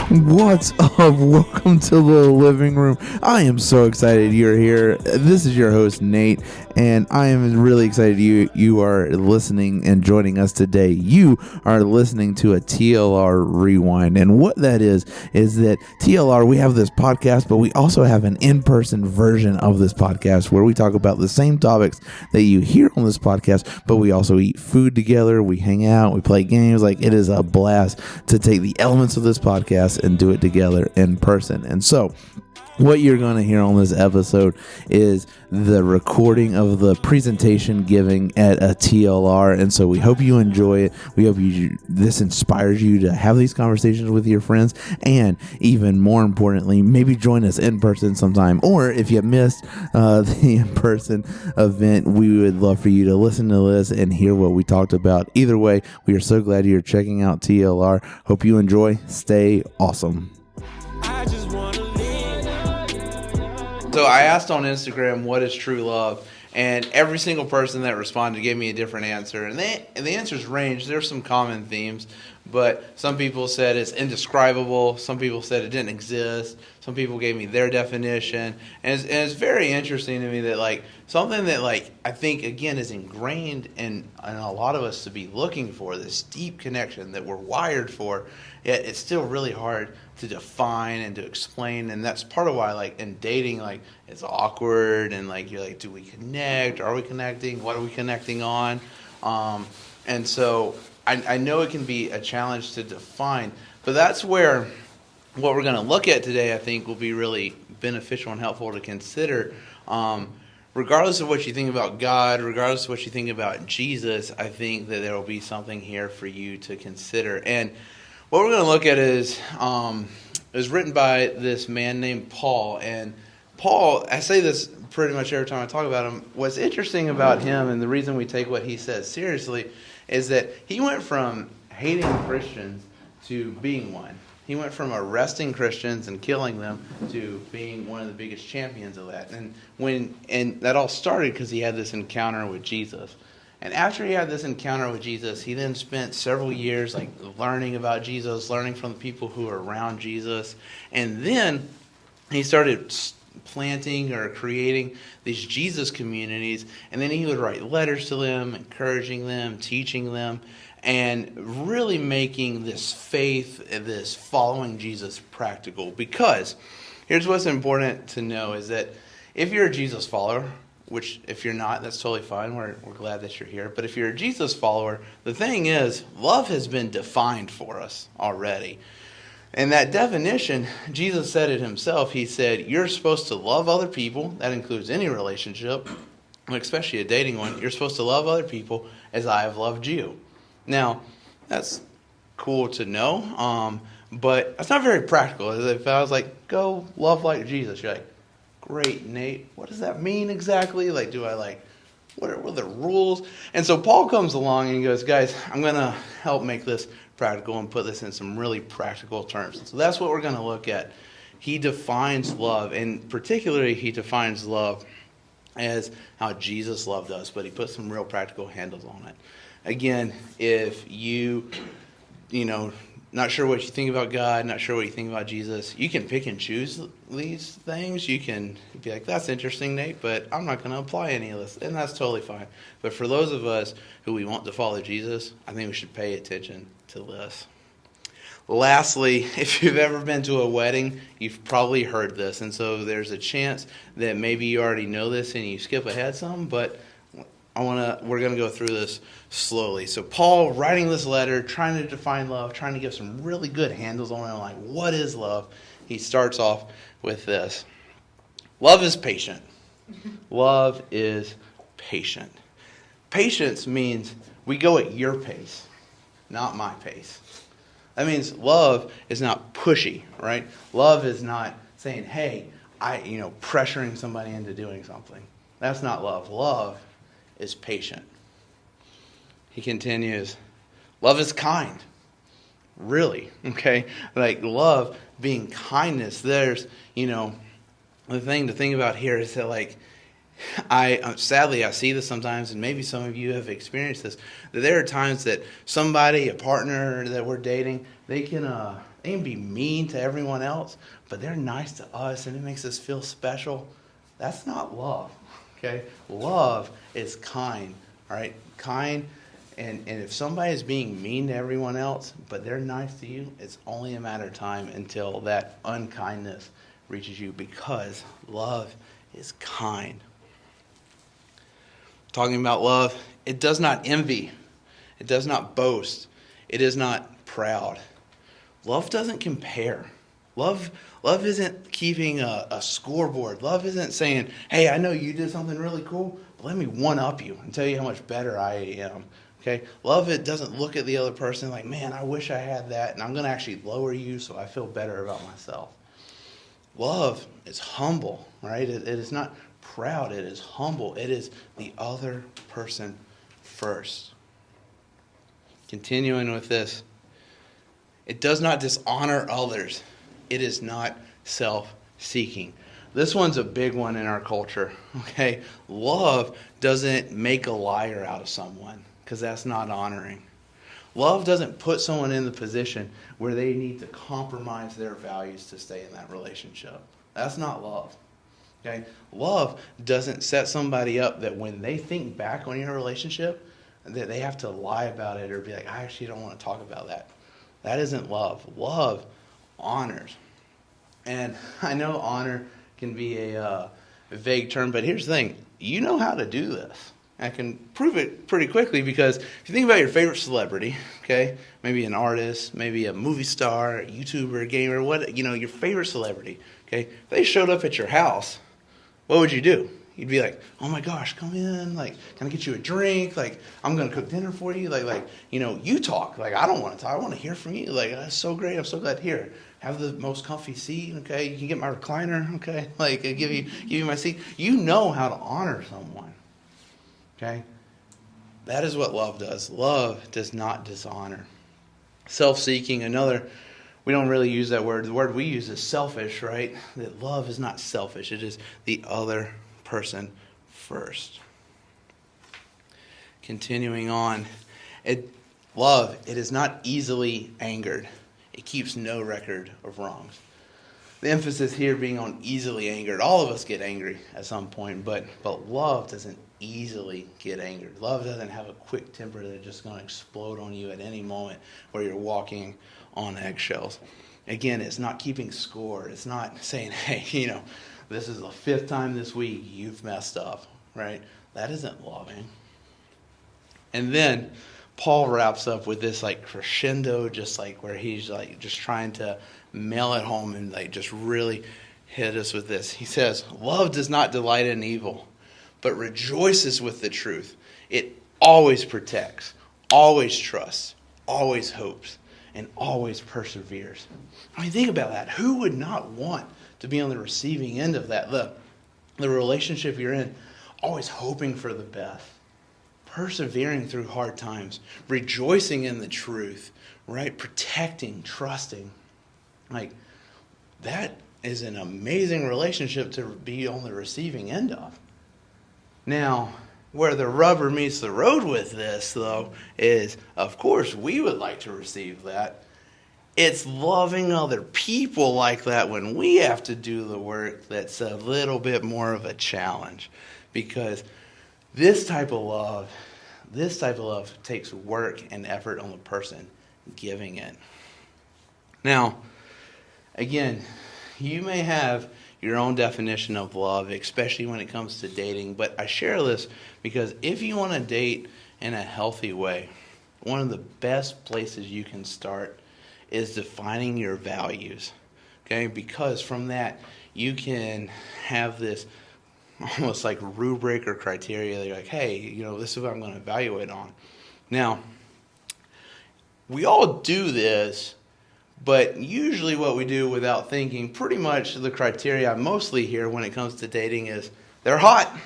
What's up? Welcome to the living room. I am so excited you're here. This is your host, Nate, and I am really excited you are listening and joining us today. You are listening to a TLR Rewind, and what that is that TLR, we have this podcast, but we also have an in-person version of this podcast where we talk about the same topics that you hear on this podcast, but we also eat food together, we hang out, we play games. Like, it is a blast to take the elements of this podcast and do it together in person. And so what you're going to hear on this episode is the recording of the presentation giving at a TLR. And so we hope you enjoy it. We hope this inspires you to have these conversations with your friends. And even more importantly, maybe join us in person sometime. Or if you missed the in-person event, we would love for you to listen to this and hear what we talked about. Either way, we are so glad you're checking out TLR. Hope you enjoy. Stay awesome. So I asked on Instagram, what is true love? And every single person that responded gave me a different answer. And the answers range. There's some common themes. But some people said it's indescribable. Some people said it didn't exist. Some people gave me their definition. And it's very interesting to me that, like, something that, like, I think, again, is ingrained in a lot of us to be looking for, this deep connection that we're wired for, yet it's still really hard to define and to explain. And that's part of why, like, in dating, like, it's awkward. And, like, you're like, do we connect? Are we connecting? What are we connecting on? And so I know it can be a challenge to define, but that's where what we're going to look at today, I think, will be really beneficial and helpful to consider. Regardless of what you think about God, regardless of what you think about Jesus, I think that there will be something here for you to consider. And what we're going to look at is written by this man named Paul. And Paul, I say this pretty much every time I talk about him. What's interesting about him, and the reason we take what he says seriously, is that he went from hating Christians to being one. He went from arresting Christians and killing them to being one of the biggest champions of that. And that all started because he had this encounter with Jesus. And after he had this encounter with Jesus, he then spent several years, like, learning about Jesus, learning from the people who were around Jesus. And then he started planting or creating these Jesus communities, and then he would write letters to them, encouraging them, teaching them, and really making this faith, this following Jesus, practical. Because here's what's important to know is that if you're a Jesus follower, which if you're not, that's totally fine. We're glad that you're here. But if you're a Jesus follower, the thing is, love has been defined for us already. And that definition, Jesus said it himself. He said, you're supposed to love other people. That includes any relationship, especially a dating one. You're supposed to love other people as I have loved you. Now, that's cool to know, but that's not very practical. If I was like, go love like Jesus, you're like, great, Nate. What does that mean exactly? Like, what are the rules? And so Paul comes along and he goes, guys, I'm going to help make this practical and put this in some really practical terms. And so that's what we're going to look at. He defines love, and particularly he defines love as how Jesus loved us, but he puts some real practical handles on it. Again, if you not sure what you think about God, not sure what you think about Jesus, you can pick and choose these things. You can be like, that's interesting, Nate, but I'm not going to apply any of this. And that's totally fine. But for those of us who we want to follow Jesus, I think we should pay attention to this. Lastly, if you've ever been to a wedding, you've probably heard this. And so there's a chance that maybe you already know this and you skip ahead some, but we're going to go through this slowly. So Paul, writing this letter, trying to define love, trying to give some really good handles on it, like, what is love? He starts off with this. Love is patient. Love is patient. Patience means we go at your pace, not my pace. That means love is not pushy, right? Love is not saying, hey, pressuring somebody into doing something. That's not love. Love is patient. He continues, love is kind. Really, okay? Like, love being kindness. There's, the thing to think about here is that, like, sadly, I see this sometimes, and maybe some of you have experienced this, that there are times that somebody, a partner that we're dating, they can They can be mean to everyone else, but they're nice to us and it makes us feel special. That's not love, okay? Love is kind, all right? Kind, and if somebody is being mean to everyone else, but they're nice to you, it's only a matter of time until that unkindness reaches you, because love is kind. Talking about love, it does not envy. It does not boast. It is not proud. Love doesn't compare. Love isn't keeping a scoreboard. Love isn't saying, hey, I know you did something really cool, but let me one-up you and tell you how much better I am. Okay? Love, it doesn't look at the other person like, man, I wish I had that, and I'm going to actually lower you so I feel better about myself. Love is humble, right? It is not proud. It is humble. It is the other person first. Continuing with this, it does not dishonor others. It is not self-seeking. This one's a big one in our culture, okay? Love doesn't make a liar out of someone, because that's not honoring. Love doesn't put someone in the position where they need to compromise their values to stay in that relationship. That's not love. Okay? Love doesn't set somebody up that when they think back on your relationship, that they have to lie about it or be like, I actually don't want to talk about that. That isn't love. Love honors. And I know honor can be a vague term, but here's the thing. You know how to do this. I can prove it pretty quickly, because if you think about your favorite celebrity, okay, maybe an artist, maybe a movie star, a YouTuber, a gamer, your favorite celebrity, okay, if they showed up at your house, what would you do? You'd be like, oh my gosh, come in, like, can I get you a drink? Like, I'm going to cook dinner for you. You talk. Like, I don't want to talk. I want to hear from you. Like, that's so great. I'm so glad. Here, have the most comfy seat, okay? You can get my recliner, okay? Like, I give you my seat. You know how to honor someone, okay? That is what love does. Love does not dishonor. Self-seeking, we don't really use that word. The word we use is selfish, right? That love is not selfish. It is the other person first. Continuing on, love, it is not easily angered. It keeps no record of wrongs. The emphasis here being on easily angered. All of us get angry at some point, but love doesn't easily get angered. Love doesn't have a quick temper that's just going to explode on you at any moment where you're walking on eggshells. Again, it's not keeping score. It's not saying, hey, this is the 5th time this week you've messed up, right? That isn't loving. And then Paul wraps up with this crescendo, just where he's just trying to mail it home and just really hit us with this. He says, love does not delight in evil, but rejoices with the truth. It always protects, always trusts, always hopes, and always perseveres. I mean, think about that. Who would not want to be on the receiving end of that? The relationship you're in, always hoping for the best, persevering through hard times, rejoicing in the truth, right? Protecting, trusting. That is an amazing relationship to be on the receiving end of. Now, where the rubber meets the road with this, though, is, of course, we would like to receive that. It's loving other people like that when we have to do the work that's a little bit more of a challenge. Because this type of love takes work and effort on the person giving it. Now, again, you may have your own definition of love, especially when it comes to dating. But I share this because if you want to date in a healthy way, one of the best places you can start is defining your values. Okay? Because from that, you can have this almost like rubric or criteria that you're like, hey, this is what I'm going to evaluate on. Now, we all do this, but usually what we do without thinking, pretty much the criteria I mostly hear when it comes to dating is, they're hot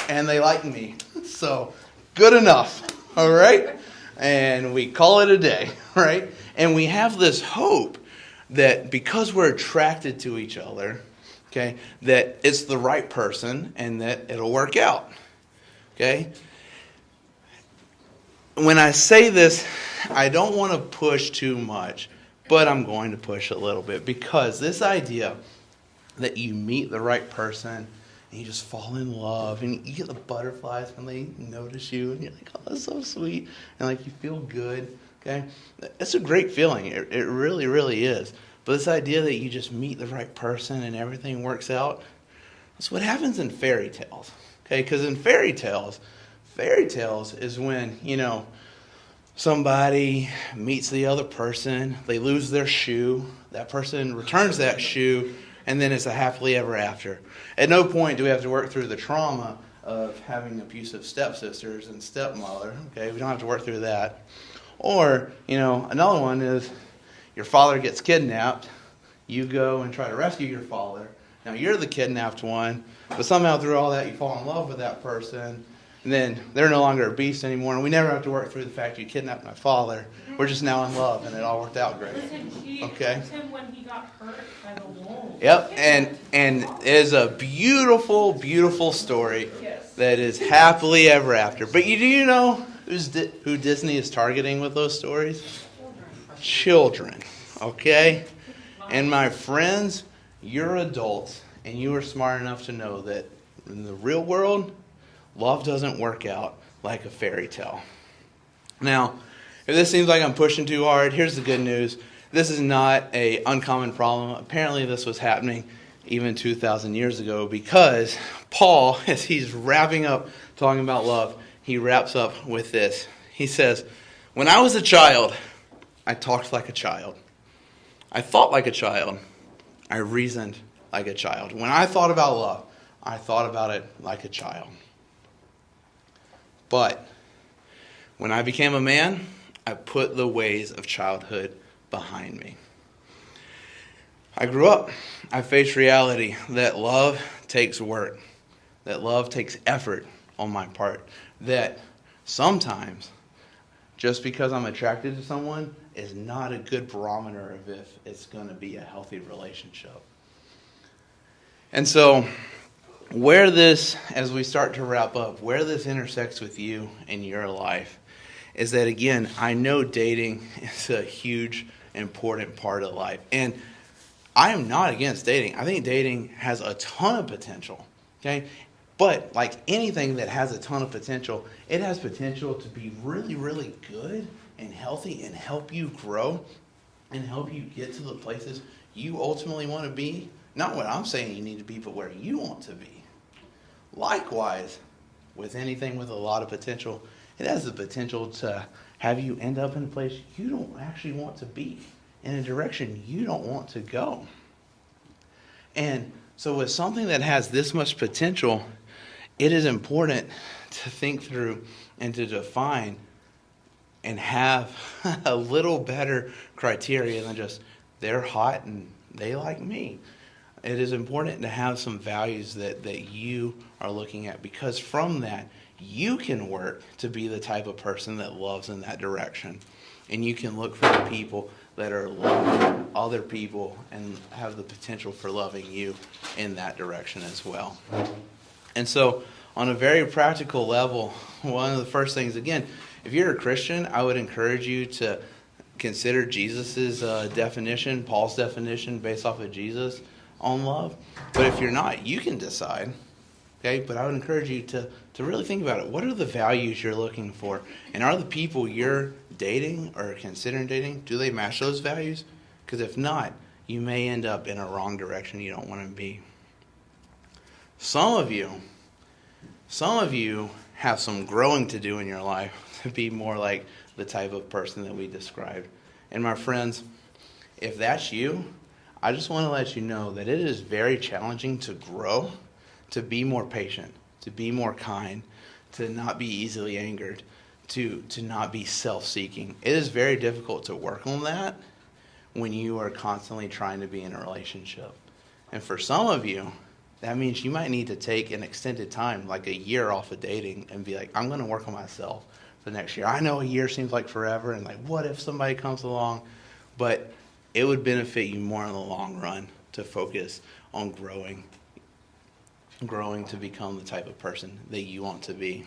and they like me. So, good enough, all right? And we call it a day, right? And we have this hope that because we're attracted to each other, okay, that it's the right person and that it'll work out, okay? When I say this, I don't want to push too much, but I'm going to push a little bit, because this idea that you meet the right person and you just fall in love and you get the butterflies when they notice you and you're like, oh, that's so sweet, and like you feel good, okay? It's a great feeling. It really, really is. But this idea that you just meet the right person and everything works out, that's what happens in fairy tales, okay? Because in fairy tales is when, somebody meets the other person, they lose their shoe, that person returns that shoe, and then it's a happily ever after. At no point do we have to work through the trauma of having abusive stepsisters and stepmother, okay? We don't have to work through that. Or, another one is your father gets kidnapped, you go and try to rescue your father. Now you're the kidnapped one, but somehow through all that you fall in love with that person, and then they're no longer a beast anymore, and we never have to work through the fact you kidnapped my father. We're just now in love, and it all worked out great. Okay? Him when he got hurt by the wolves. Yep, and it is a beautiful, beautiful story that is happily ever after. But do you know who Disney is targeting with those stories? Children. Okay? And my friends, you're adults, and you are smart enough to know that in the real world, love doesn't work out like a fairy tale. Now, if this seems like I'm pushing too hard, here's the good news. This is not an uncommon problem. Apparently this was happening even 2,000 years ago, because Paul, as he's wrapping up talking about love, he wraps up with this. He says, when I was a child, I talked like a child. I thought like a child. I reasoned like a child. When I thought about love, I thought about it like a child. But when I became a man, I put the ways of childhood behind me. I grew up. I faced reality that love takes work, that love takes effort on my part, that sometimes just because I'm attracted to someone is not a good barometer of if it's going to be a healthy relationship. And so as we start to wrap up, where this intersects with you in your life is that, again, I know dating is a huge, important part of life. And I am not against dating. I think dating has a ton of potential, okay? But like anything that has a ton of potential, it has potential to be really, really good and healthy and help you grow and help you get to the places you ultimately want to be. Not what I'm saying you need to be, but where you want to be. Likewise, with anything with a lot of potential, it has the potential to have you end up in a place you don't actually want to be, in a direction you don't want to go. And so with something that has this much potential, it is important to think through and to define and have a little better criteria than just they're hot and they like me. It is important to have some values that you are looking at, because from that, you can work to be the type of person that loves in that direction. And you can look for the people that are loving other people and have the potential for loving you in that direction as well. And so, on a very practical level, one of the first things, again, if you're a Christian, I would encourage you to consider Jesus' definition, Paul's definition based off of Jesus on love. But if you're not, you can decide. Okay, but I would encourage you to really think about it. What are the values you're looking for? And are the people you're dating or considering dating, do they match those values? Because if not, you may end up in a wrong direction you don't want to be. Some of you have some growing to do in your life to be more like the type of person that we described. And my friends, if that's you, I just want to let you know that it is very challenging to grow, to be more patient, to be more kind, to not be easily angered, to not be self-seeking. It is very difficult to work on that when you are constantly trying to be in a relationship. And for some of you, that means you might need to take an extended time, like a year off of dating, and be like, I'm going to work on myself for the next year. I know a year seems like forever, and like, what if somebody comes along? But it would benefit you more in the long run to focus on growing to become the type of person that you want to be.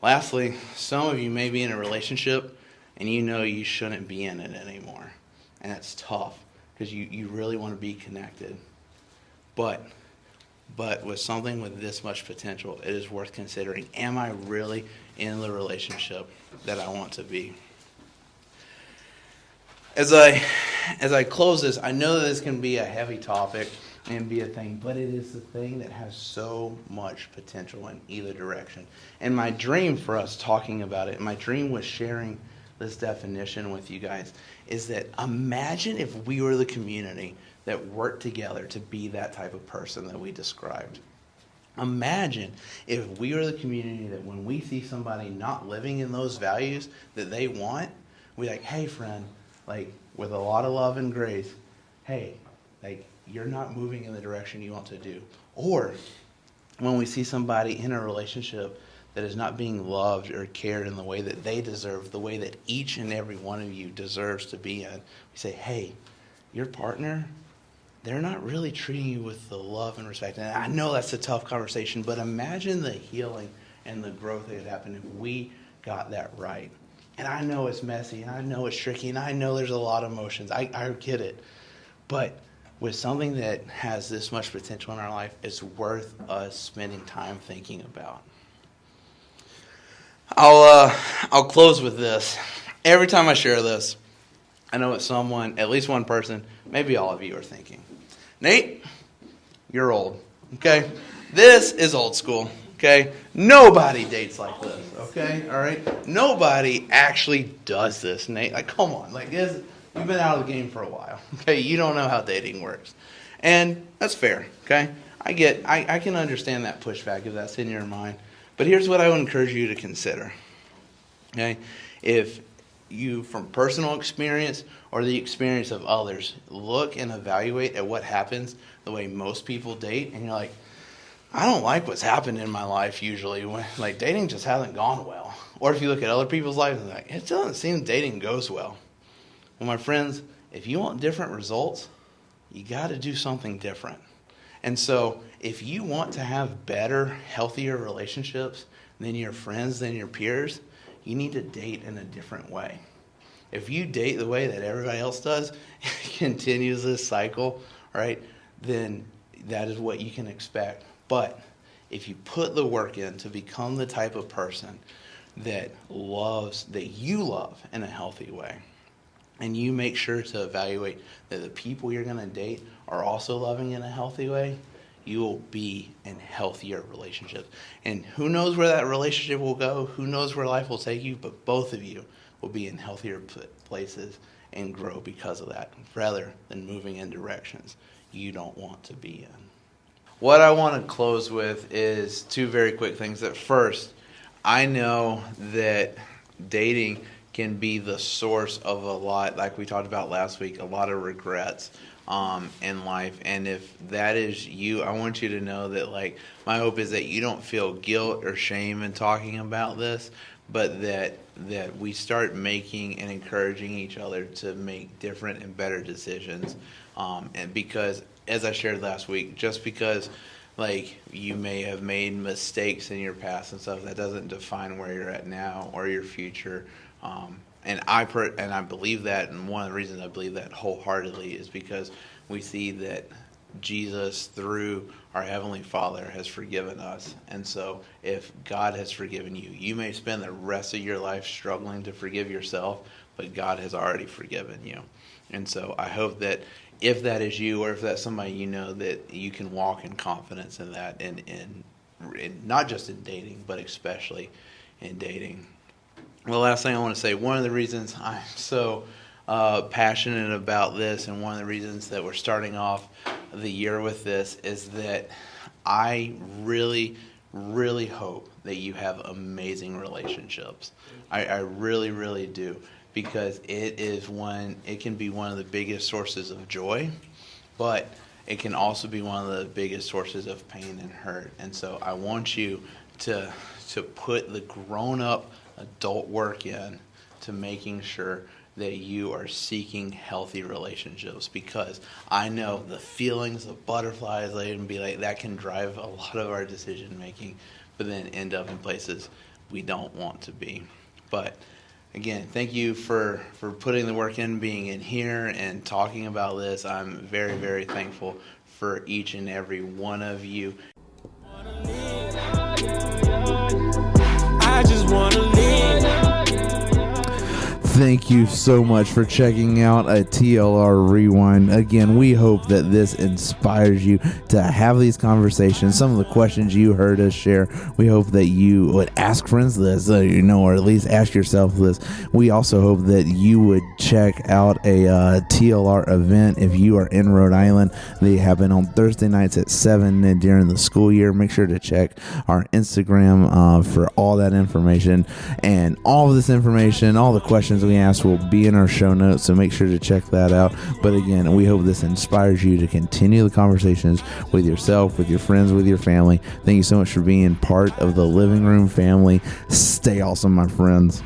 Lastly, some of you may be in a relationship and you know you shouldn't be in it anymore. And that's tough because you really want to be connected. But with something with this much potential, it is worth considering. Am I really in the relationship that I want to be? As I close this, I know that this can be a heavy topic and be a thing, but it is the thing that has so much potential in either direction. And my dream for us talking about it, my dream was sharing this definition with you guys, is that imagine if we were the community that worked together to be that type of person that we described. Imagine if we were the community that when we see somebody not living in those values that they want, we're like, hey friend, like with a lot of love and grace, hey, like you're not moving in the direction you want to do. Or when we see somebody in a relationship that is not being loved or cared in the way that they deserve, the way that each and every one of you deserves to be in, we say, hey, your partner, they're not really treating you with the love and respect. And I know that's a tough conversation, but imagine the healing and the growth that would happen if we got that right. And I know it's messy, and I know it's tricky, and I know there's a lot of emotions. I get it. But with something that has this much potential in our life, it's worth us spending time thinking about. I'll close with this. Every time I share this, I know it's someone, at least one person, maybe all of you are thinking, Nate, you're old, okay? This is old school, okay? Nobody dates like this, okay? All right? Nobody actually does this, Nate. Like, come on. Like, you've been out of the game for a while, okay? You don't know how dating works. And that's fair, okay? I can understand that pushback if that's in your mind. But here's what I would encourage you to consider, okay? If you, from personal experience or the experience of others, look and evaluate at what happens the way most people date, and you're like, I don't like what's happened in my life usually. Like, dating just hasn't gone well. Or if you look at other people's lives and like, it doesn't seem dating goes well. Well, my friends, if you want different results, you got to do something different. And so if you want to have better, healthier relationships than your friends, than your peers, you need to date in a different way. If you date the way that everybody else does, continues this cycle, right, then that is what you can expect. But if you put the work in to become the type of person that you love in a healthy way, and you make sure to evaluate that the people you're going to date are also loving in a healthy way, you will be in healthier relationships. And who knows where that relationship will go? Who knows where life will take you? But both of you will be in healthier places and grow because of that, rather than moving in directions you don't want to be in. What I want to close with is two very quick things. That first, I know that dating can be the source of a lot, like we talked about last week, a lot of regrets in life. And if that is you, I want you to know that, like, my hope is that you don't feel guilt or shame in talking about this, but that we start making and encouraging each other to make different and better decisions. And because, as I shared last week, just because like you may have made mistakes in your past and stuff, that doesn't define where you're at now or your future. And I believe that, and one of the reasons I believe that wholeheartedly is because we see that Jesus, through our Heavenly Father, has forgiven us. And so if God has forgiven you, you may spend the rest of your life struggling to forgive yourself, but God has already forgiven you. And so I hope that if that is you, or if that's somebody you know, that you can walk in confidence in that, and not just in dating, but especially in dating. Well, last thing I want to say, one of the reasons I'm so passionate about this, and one of the reasons that we're starting off the year with this, is that I really, really hope that you have amazing relationships. I really, really do. Because it can be one of the biggest sources of joy, but it can also be one of the biggest sources of pain and hurt. And so I want you to put the grown-up adult work in to making sure that you are seeking healthy relationships, because I know the feelings of butterflies that can drive a lot of our decision making, but then end up in places we don't want to be. But again, thank you for putting the work in, being in here and talking about this. I'm very, very thankful for each and every one of you. I just wanna live. Thank you so much for checking out a TLR Rewind. Again, we hope that this inspires you to have these conversations. Some of the questions you heard us share, we hope that you would ask friends this, or at least ask yourself this. We also hope that you would check out a TLR event if you are in Rhode Island. They happen on Thursday nights at 7 during the school year. Make sure to check our Instagram for all that information. And all of this information, all the questions we asked will be in our show notes, so make sure to check that out. But again, we hope this inspires you to continue the conversations with yourself, with your friends, with your family. Thank you so much for being part of the Living Room family. Stay awesome, my friends.